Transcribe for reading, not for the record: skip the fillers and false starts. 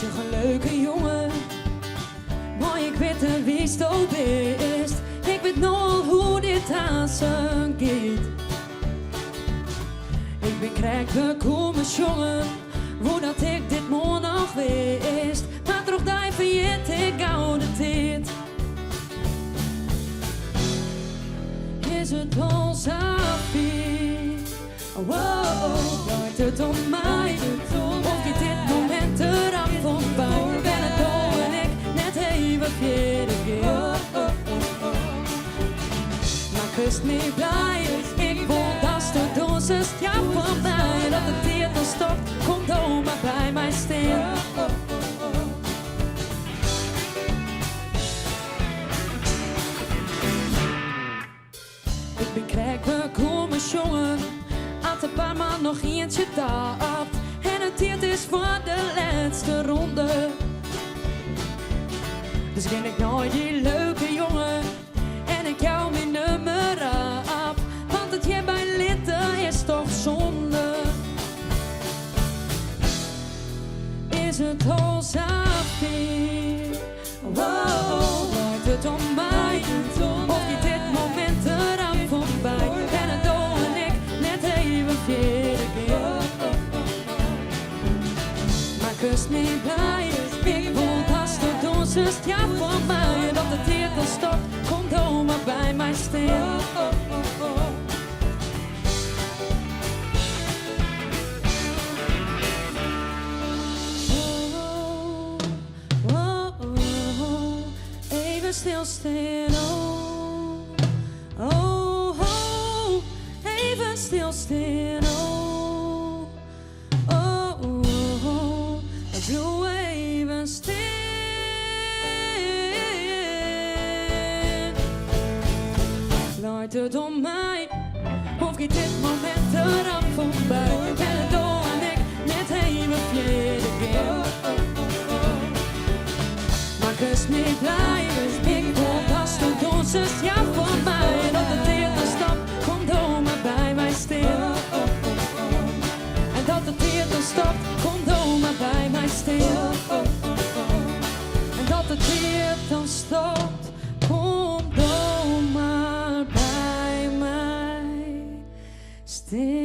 Zeg een leuke jongen, maar ik weet er wie sto bist. Ik weet nog hoe dit aanzien gaat. Ik ben krijg bekomen jongen, hoe dat ik dit morgen nog wist. Maar toch die verjet ik oude tijd. Is het ons afie? Wow, draait het om mij? Of gaat dit moment eraf voorbij? Ben het dol en ik net even verder keer. Maar kust me blij, ik wil dat de dosis ja van mij. Dat het hier dan stopt, komt oma bij mij stil. Ik ben krijg bekomen jongen, had een paar maanden nog eentje tapt. En het hier is voor de laatste ronde. Dus ken ik nooit die leuke jongen en ik jou mijn nummer af. Want het hier bij Litten is toch zonde. Is het ons afie? Wow, lijkt het om mij? Of je dit moment eraan voorbij? En het doel en ik net even verder keer. Maar kust me blij, ik voel als de dosis ja voor mij. Dat het hier dan stopt, komt oma bij mij stil. Even stilstaan, oh, even stilstaan, ik doe even stil. Laat het om mij, of gaat dit moment eraf voorbij? Ben het door en ik net even verder keer. Maar kus me blij, ik voel als de dosis ja voor mij. Dat het eerder stap, komt oma bij mij stil. En dat het eerder stap, komt oma bij mij stil. En dat het eerder stopt, komt oma bij mij stil.